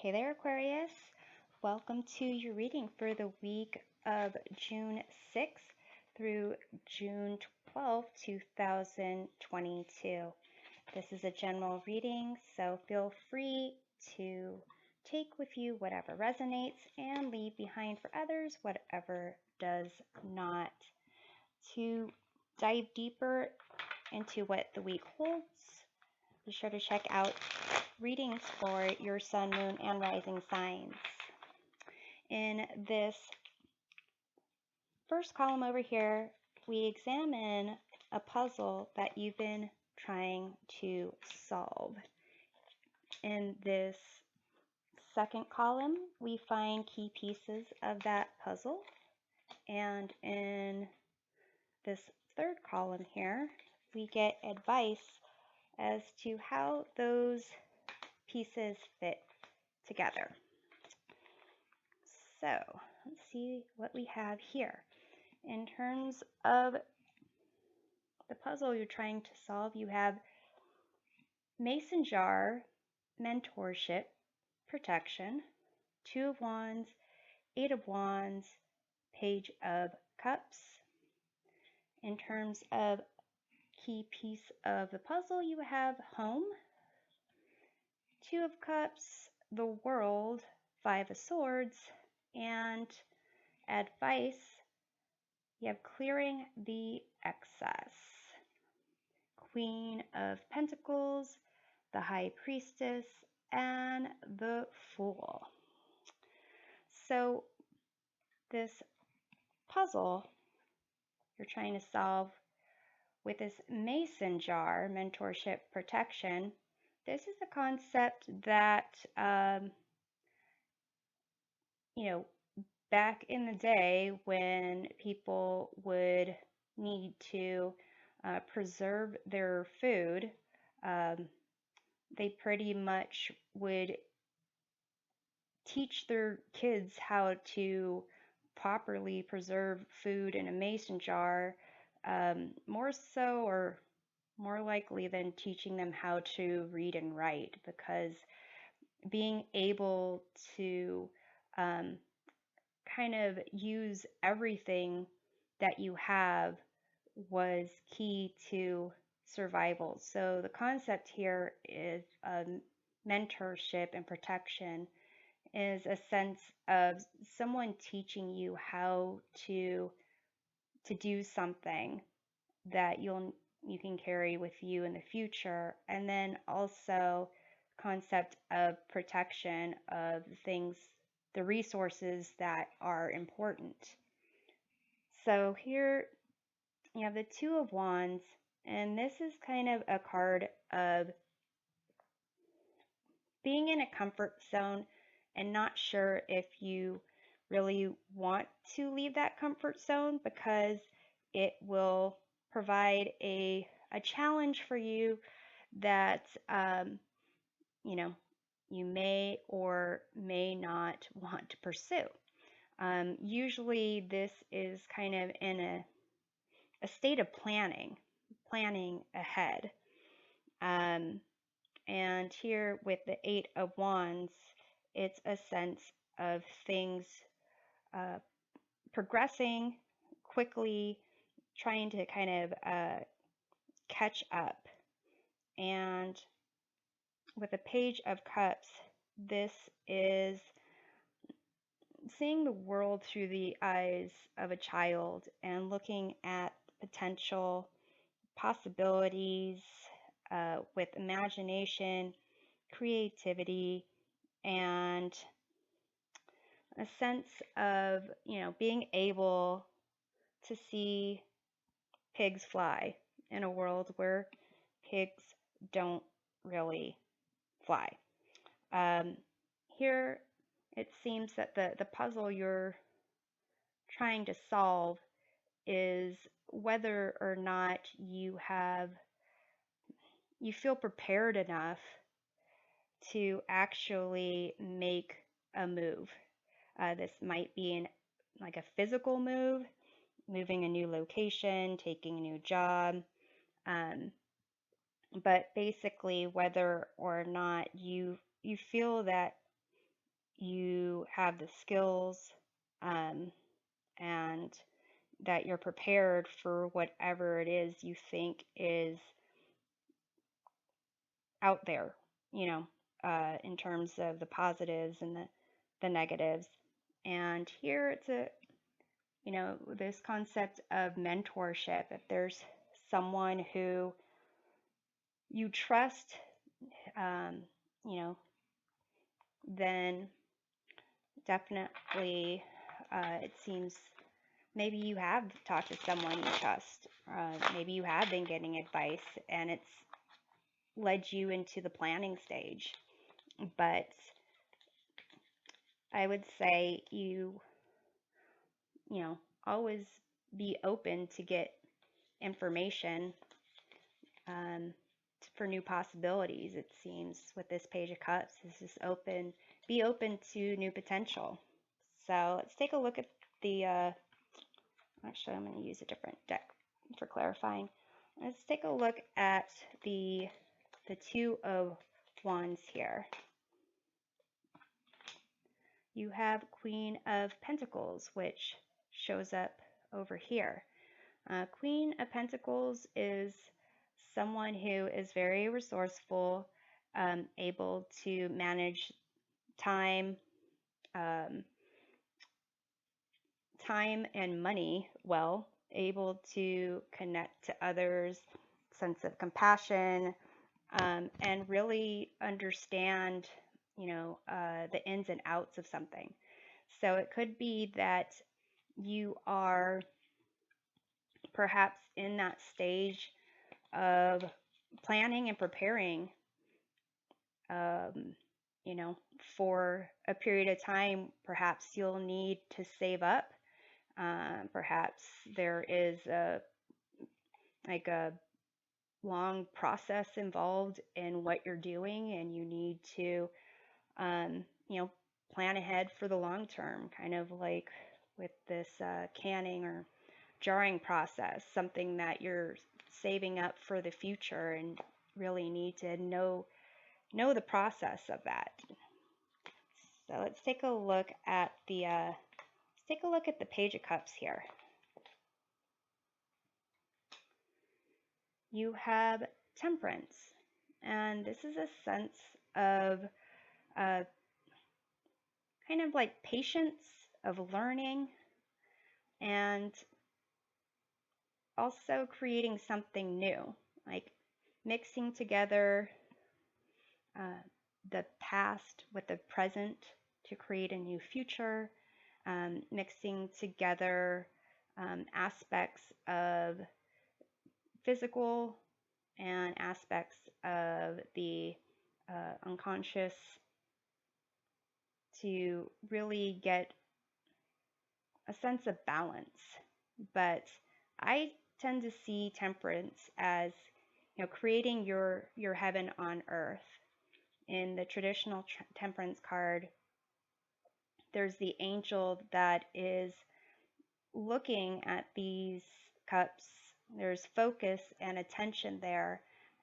Hey there, Aquarius. Welcome to your reading for the week of June 6th through June 12th, 2022. This is a general reading, so feel free to take with you whatever resonates and leave behind for others whatever does not. To dive deeper into what the week holds, be sure to check out readings for your sun, moon, and rising signs. In this first column over here, we examine a puzzle that you've been trying to solve. In this second column, we find key pieces of that puzzle. And in this third column here, we get advice as to how those pieces fit together. So let's see what we have here. In terms of the puzzle you're trying to solve, you have Mason jar, mentorship, protection, Two of Wands, Eight of Wands, Page of Cups. In terms of key piece of the puzzle, you have home, Two of Cups, the World, Five of Swords, and advice, you have clearing the excess, Queen of Pentacles, the High Priestess, and the Fool. So this puzzle you're trying to solve with this Mason jar, mentorship, protection, this is a concept that, back in the day when people would need to preserve their food, they pretty much would teach their kids how to properly preserve food in a mason jar, more so or more likely than teaching them how to read and write, because being able to kind of use everything that you have was key to survival. So the concept here is mentorship and protection is a sense of someone teaching you how to do something that you can carry with you in the future, and then also concept of protection of things, the resources that are important. So here you have the Two of Wands, and this is kind of a card of being in a comfort zone and not sure if you really want to leave that comfort zone, because it will provide a challenge for you that you may or may not want to pursue. Usually this is kind of in a state of planning ahead. And here with the Eight of Wands, it's a sense of things progressing quickly, trying to kind of catch up. And with the Page of Cups, this is seeing the world through the eyes of a child and looking at potential possibilities with imagination, creativity, and a sense of, being able to see pigs fly in a world where pigs don't really fly. Here it seems that the puzzle you're trying to solve is whether or not you feel prepared enough to actually make a move. This might be like a physical move, moving a new location, taking a new job, but basically whether or not you feel that you have the skills, um, and that you're prepared for whatever it is you think is out there, you know, in terms of the positives and the negatives. And here it's this concept of mentorship. If there's someone who you trust, um, you know, then definitely it seems maybe you have talked to someone you trust. Maybe you have been getting advice and it's led you into the planning stage. But I would say you know, always be open to get information um, for new possibilities. It seems with this Page of Cups is just be open to new potential. So let's take a look at the, actually I'm going to use a different deck for clarifying. Let's take a look at the Two of Wands here. You have Queen of Pentacles, which shows up over here. Queen of Pentacles is someone who is very resourceful, able to manage time, um, time and money well, able to connect to others, sense of compassion, and really understand, the ins and outs of something. So it could be that you are perhaps in that stage of planning and preparing, um, for a period of time. Perhaps you'll need to save up. Perhaps there is a long process involved in what you're doing, and you need to, um, plan ahead for the long term, kind of like with this canning or jarring process, something that you're saving up for the future and really need to know the process of that. So let's take a look at the Page of Cups here. You have Temperance, and this is a sense of uh, kind of like patience, of learning, and also creating something new, like mixing together uh, the past with the present to create a new future, mixing together aspects of physical and aspects of the unconscious to really get a sense of balance. But I tend to see temperance as, creating your heaven on earth. In the traditional temperance card, there's the angel that is looking at these cups. There's focus and attention there,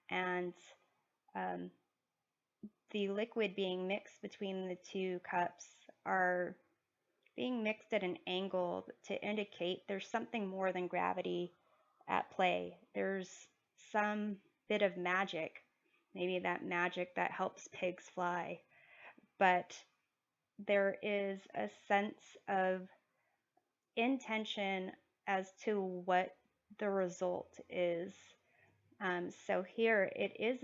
and um, the liquid being mixed between the two cups are being mixed at an angle to indicate there's something more than gravity at play. There's some bit of magic, maybe that magic that helps pigs fly, but there is a sense of intention as to what the result is. So here it is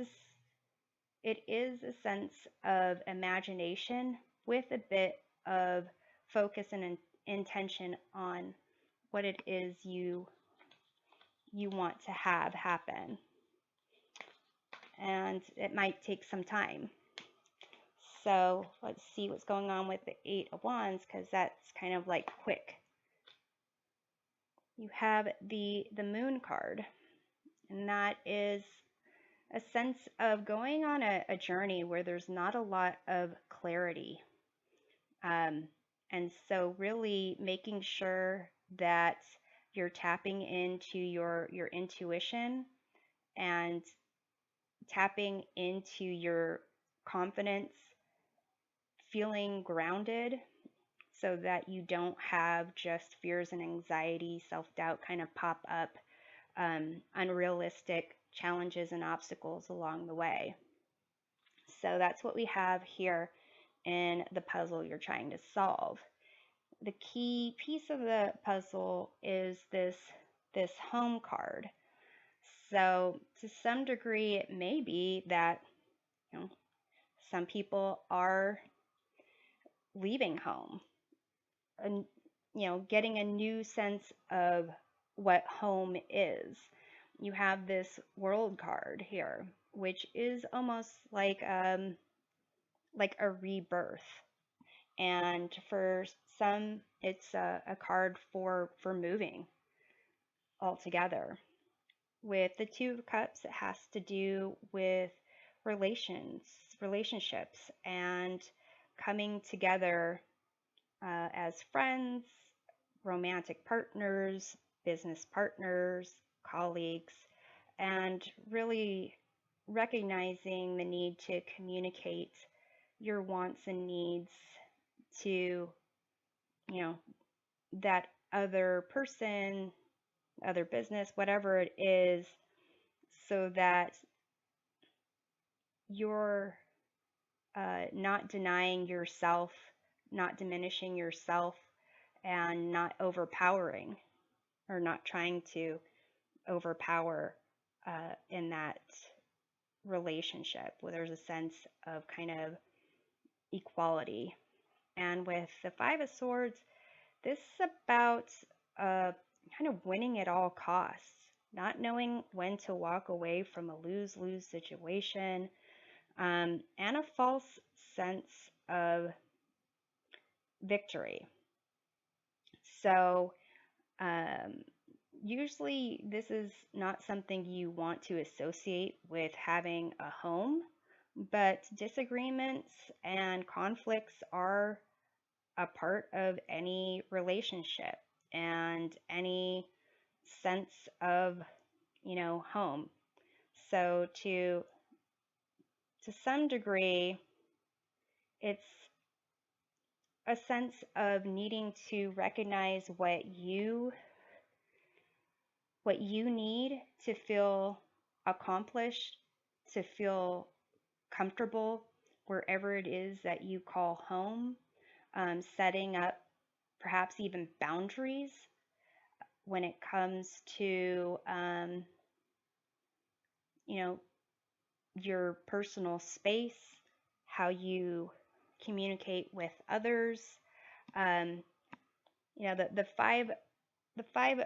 a sense of imagination with a bit of focus and intention on what it is you want to have happen. And it might take some time. So let's see what's going on with the Eight of Wands, because that's kind of like quick. You have the Moon card, and that is a sense of going on a journey where there's not a lot of clarity. And so really making sure that you're tapping into your intuition and tapping into your confidence feeling grounded so that you don't have just fears and anxiety, self-doubt kind of pop up, unrealistic challenges and obstacles along the way. So that's what we have here in the puzzle you're trying to solve. The key piece of the puzzle is this home card. So to some degree, it may be that, you know, some people are leaving home and, getting a new sense of what home is. You have this world card here, which is almost like a rebirth. And for some, it's a card for moving altogether. With the Two of Cups, it has to do with relationships, and coming together as friends, romantic partners, business partners, colleagues, and really recognizing the need to communicate your wants and needs to, you know, that other person, other business, whatever it is, so that you're not denying yourself, not diminishing yourself, and not overpowering, or not trying to overpower in that relationship where there's a sense of kind of equality. And with the Five of Swords, this is about kind of winning at all costs, not knowing when to walk away from a lose-lose situation, and a false sense of victory. So usually this is not something you want to associate with having a home, but disagreements and conflicts are a part of any relationship and any sense of, home. So to some degree, it's a sense of needing to recognize what you need to feel accomplished, to feel comfortable wherever it is that you call home, setting up perhaps even boundaries when it comes to, your personal space, how you communicate with others. The Five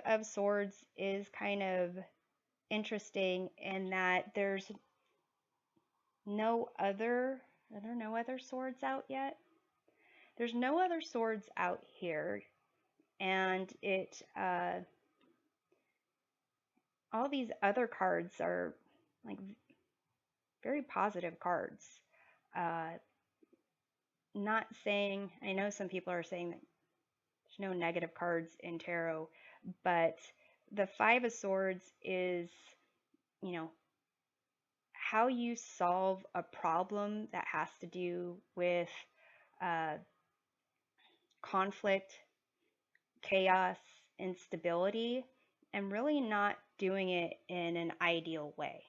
of Swords is kind of interesting in that there are no other swords out yet. There's no other swords out here, and all these other cards are like very positive cards. Not saying, I know some people are saying that there's no negative cards in tarot, but the Five of Swords is, how you solve a problem that has to do with conflict, chaos, instability, and really not doing it in an ideal way.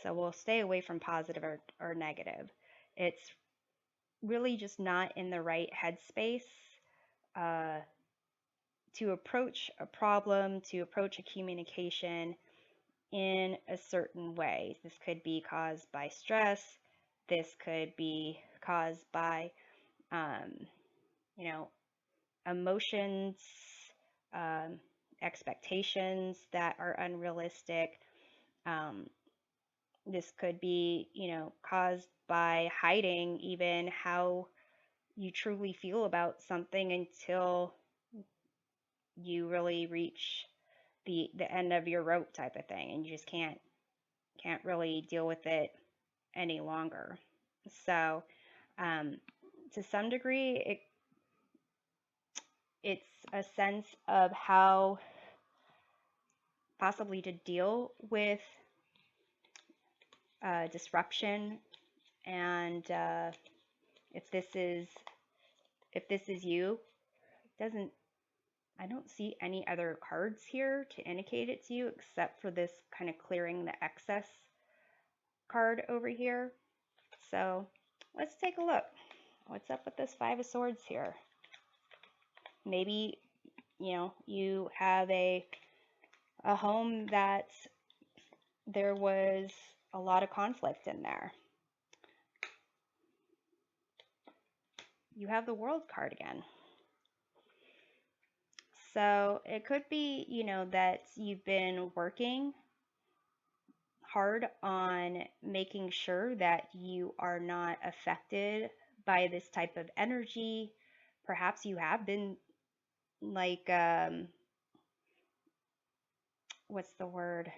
So we'll stay away from positive or negative. It's really just not in the right headspace to approach a problem, to approach a communication in a certain way. This could be caused by stress. This could be caused by, emotions, expectations that are unrealistic. This could be, caused by hiding even how you truly feel about something until you really reach the end of your rope type of thing, and you just can't really deal with it any longer. So to some degree, it's a sense of how possibly to deal with disruption and if this is you, doesn't I don't see any other cards here to indicate it's you except for this kind of clearing the excess card over here. So let's take a look. What's up with this Five of Swords here? Maybe, you have a home that there was a lot of conflict in there. You have the World card again. So it could be, that you've been working hard on making sure that you are not affected by this type of energy. Perhaps you have been like, what's the word?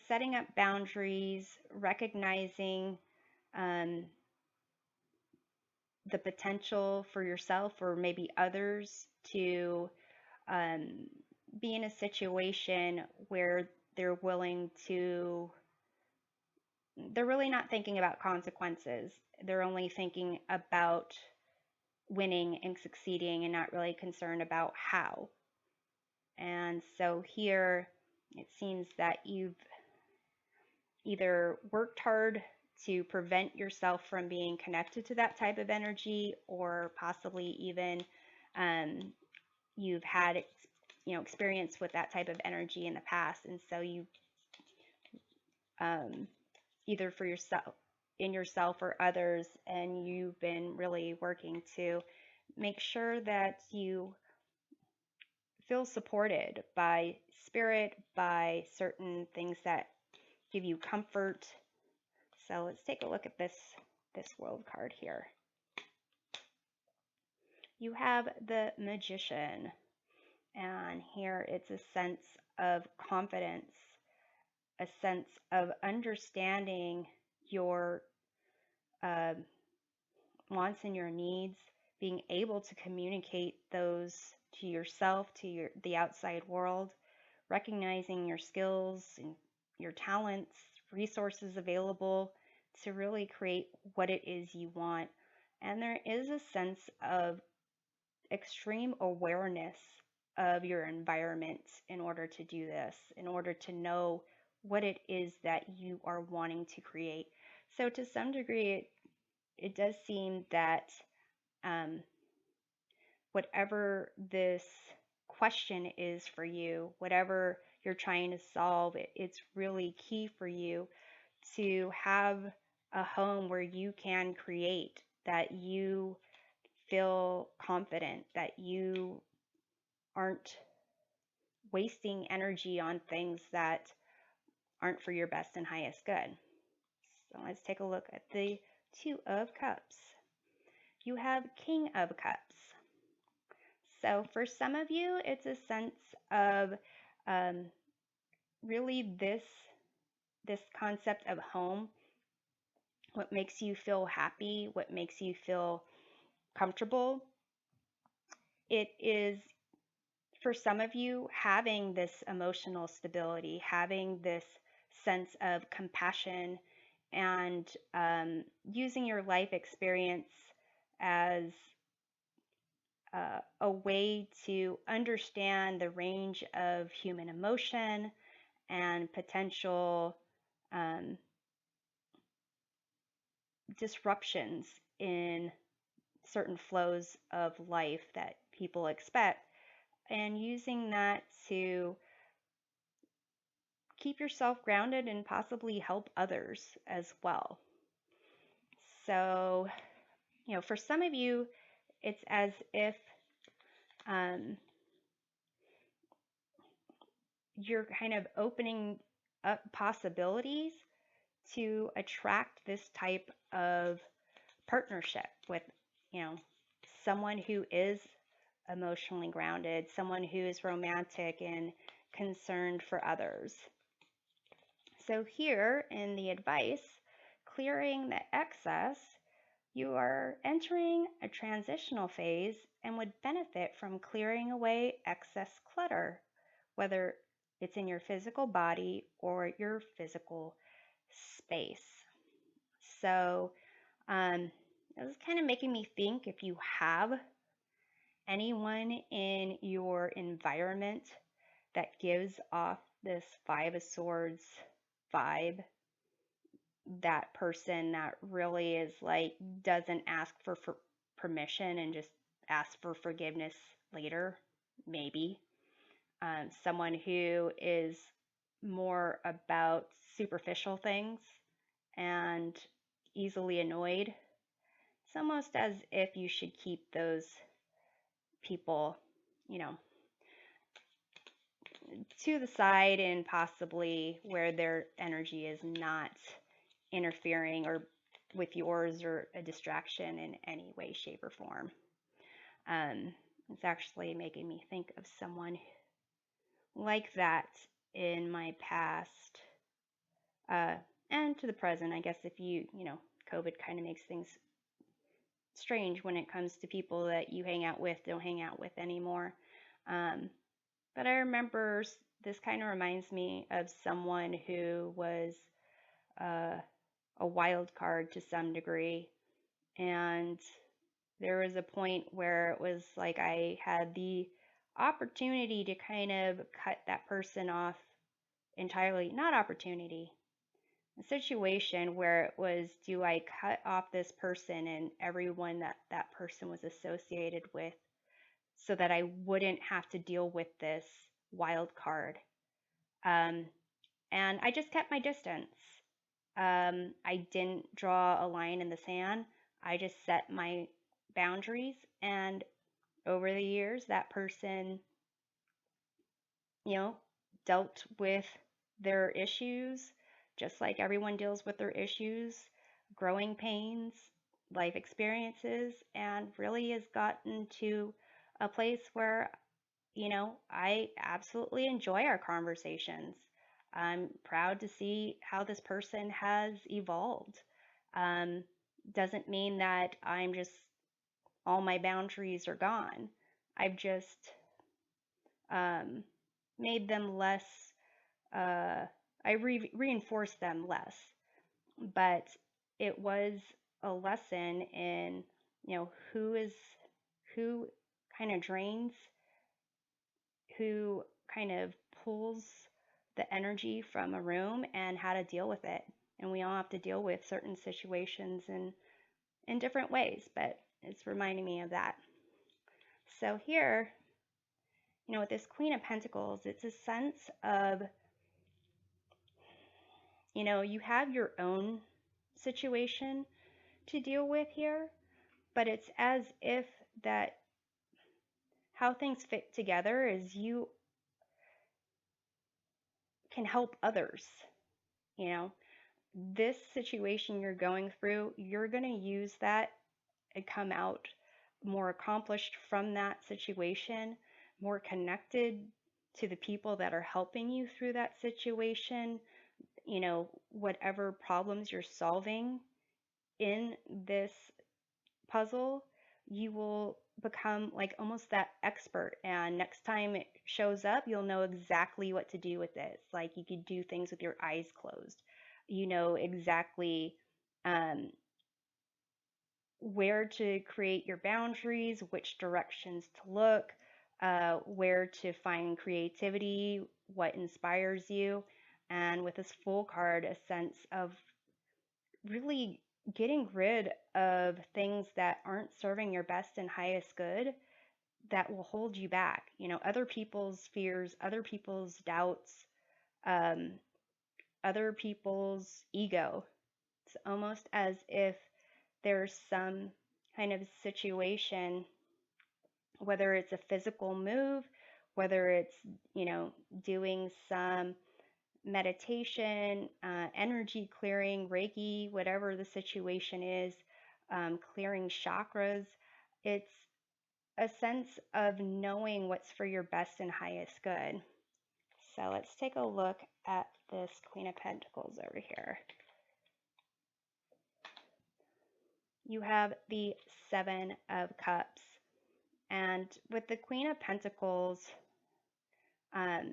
Setting up boundaries, recognizing the potential for yourself or maybe others to be in a situation where they're really not thinking about consequences. They're only thinking about winning and succeeding and not really concerned about how. And so here it seems that you've either worked hard to prevent yourself from being connected to that type of energy, or possibly even you've had experience with that type of energy in the past, and so you either for yourself or others, and you've been really working to make sure that you feel supported by spirit, by certain things that give you comfort. So let's take a look at this World card here. You have the Magician, and here it's a sense of confidence, a sense of understanding your wants and your needs, being able to communicate those to yourself, to the outside world, recognizing your skills and your talents, resources available to really create what it is you want. And there is a sense of extreme awareness of your environment in order to do this, in order to know what it is that you are wanting to create. So to some degree, it does seem that whatever this question is for you, whatever you're trying to solve, it's really key for you to have a home where you can create, that you feel confident, that you aren't wasting energy on things that aren't for your best and highest good. So let's take a look at the Two of Cups. You have King of Cups. So for some of you, it's a sense of really this concept of home, what makes you feel happy, what makes you feel comfortable. It is, for some of you, having this emotional stability, having this sense of compassion, and using your life experience as a way to understand the range of human emotion and potential disruptions in certain flows of life that people expect, and using that to keep yourself grounded and possibly help others as well. So, for some of you, it's as if you're kind of opening up possibilities to attract this type of partnership with, someone who is emotionally grounded, someone who is romantic and concerned for others. So here in the advice, clearing the excess, you are entering a transitional phase and would benefit from clearing away excess clutter, whether it's in your physical body or your physical space. So It was kind of making me think if you have anyone in your environment that gives off this Five of Swords vibe, that person that really is like doesn't ask for permission and just asks for forgiveness later, maybe. Someone who is more about superficial things and easily annoyed. It's almost as if you should keep those people, you know, to the side and possibly where their energy is not interfering or with yours or a distraction in any way, shape, or form. It's actually making me think of someone like that in my past, uh, and to the present. I guess if COVID kind of makes things strange when it comes to people that you hang out with, don't hang out with anymore. Um, but I remember this kind of reminds me of someone who was uh, a wild card to some degree. And there was a point where it was like I had the opportunity to kind of cut that person off entirely. Not opportunity, a situation where it was, do I cut off this person and everyone that that person was associated with so that I wouldn't have to deal with this wild card? Um, and I just kept my distance. I didn't draw a line in the sand. I just set my boundaries. And over the years, that person, you know, dealt with their issues just like everyone deals with their issues, growing pains, life experiences, and really has gotten to a place where, I absolutely enjoy our conversations. I'm proud to see how this person has evolved. Um, doesn't mean that I'm just, all my boundaries are gone. I've just um, made them less, uh, I reinforced them less. But it was a lesson in, who kind of drains, who kind of pulls the energy from a room and how to deal with it. And we all have to deal with certain situations in different ways, but it's reminding me of that. So here, with this Queen of Pentacles, it's a sense of, you have your own situation to deal with here, but it's as if that how things fit together is you can help others. You know, this situation you're going through, you're going to use that and come out more accomplished from that situation, more connected to the people that are helping you through that situation, whatever problems you're solving in this puzzle, you will become like almost that expert. And next time it shows up, you'll know exactly what to do with it. It's like you could do things with your eyes closed. You know exactly um, where to create your boundaries, which directions to look, where to find creativity, what inspires you. And with this Fool card, a sense of really getting rid of things that aren't serving your best and highest good that will hold you back. Other people's fears, other people's doubts, um, other people's ego. It's almost as if there's some kind of situation, whether it's a physical move, whether it's, doing some meditation, energy clearing, Reiki, whatever the situation is, clearing chakras. It's a sense of knowing what's for your best and highest good. So let's take a look at this Queen of Pentacles over here. You have the Seven of Cups. And with the Queen of Pentacles, um,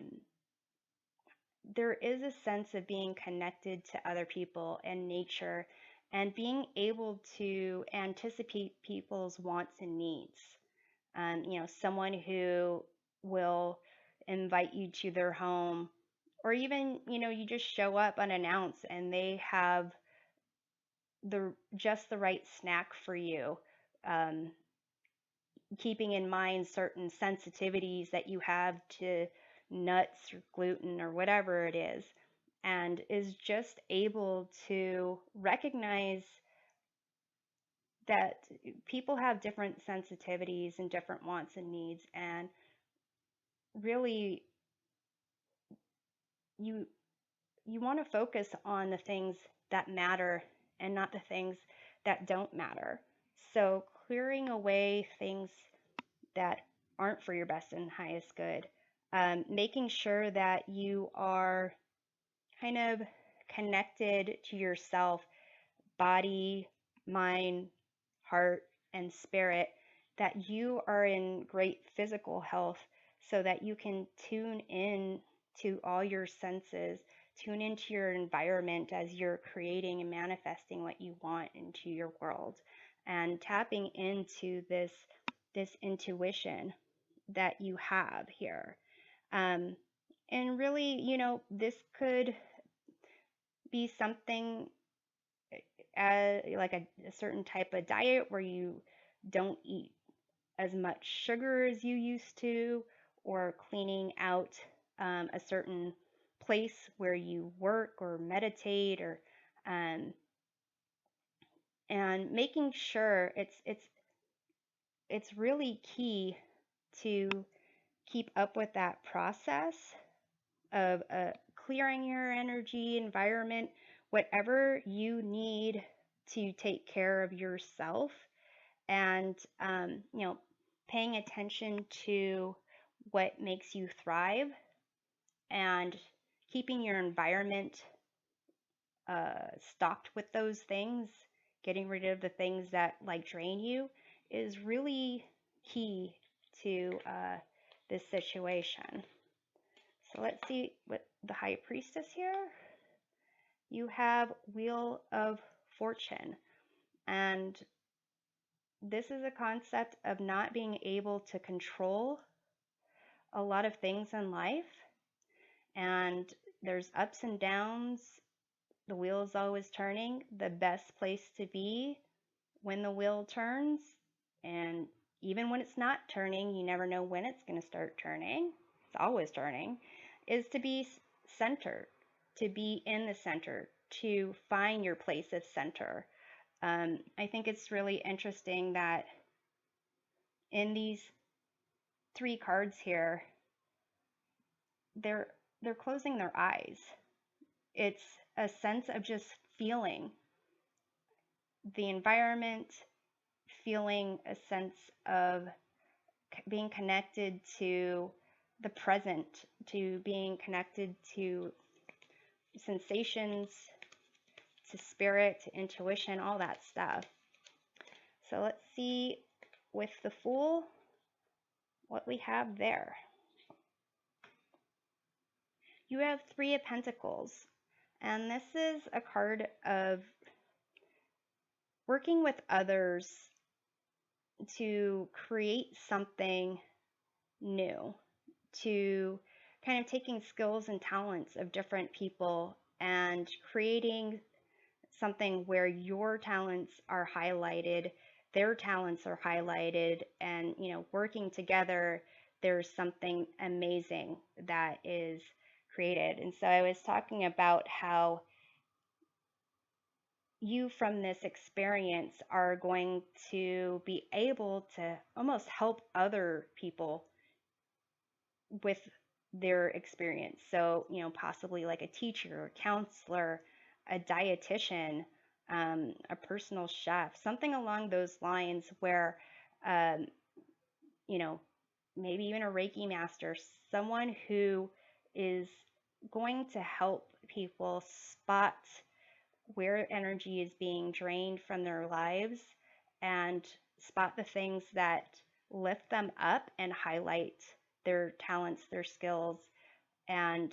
there is a sense of being connected to other people and nature and being able to anticipate people's wants and needs. Someone who will invite you to their home, or even, you just show up unannounced and they have just the right snack for you, um, keeping in mind certain sensitivities that you have to nuts or gluten or whatever it is, and is just able to recognize that people have different sensitivities and different wants and needs, and really you you want to focus on the things that matter and not the things that don't matter. So clearing away things that aren't for your best and highest good, making sure that you are kind of connected to yourself, body, mind, heart, and spirit, that you are in great physical health so that you can tune in to all your senses, tune into your environment as you're creating and manifesting what you want into your world, and tapping into this intuition that you have here. Um, and really, this could be something like a certain type of diet where you don't eat as much sugar as you used to, or cleaning out a certain place where you work or meditate, or um, and making sure it's really key to keep up with that process of clearing your energy environment, whatever you need to take care of yourself, and paying attention to what makes you thrive, and keeping your environment stocked with those things, getting rid of the things that like drain you, is really key to this situation. So let's see what the High Priestess here. You have Wheel of Fortune, and this is a concept of not being able to control a lot of things in life, and there's ups and downs. The wheel is always turning. The best place to be when the wheel turns, and even when it's not turning, you never know when it's going to start turning. It's always turning, is to be centered, to be in the center, to find your place of center. I think it's really interesting that in these three cards here, they're closing their eyes. It's a sense of just feeling the environment, feeling a sense of being connected to the present, to being connected to sensations, to spirit, to intuition, all that stuff. So let's see with the Fool what we have there. You have Three of Pentacles, and this is a card of working with others to create something new, to kind of taking skills and talents of different people and creating something where your talents are highlighted, their talents are highlighted, and working together, there's something amazing that is created. And so I was talking about how you from this experience are going to be able to almost help other people with their experience. So, possibly like a teacher, a counselor, a dietitian, a personal chef, something along those lines where, um, you know, maybe even a Reiki master, someone who is going to help people spot where energy is being drained from their lives and spot the things that lift them up and highlight their talents, their skills, and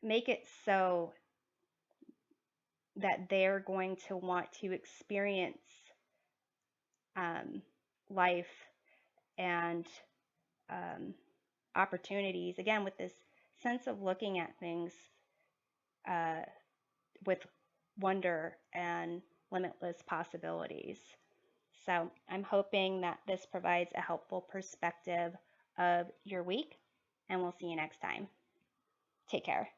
make it so that they're going to want to experience life and opportunities, again, with this sense of looking at things uh, with wonder and limitless possibilities. So I'm hoping that this provides a helpful perspective of your week, and we'll see you next time. Take care.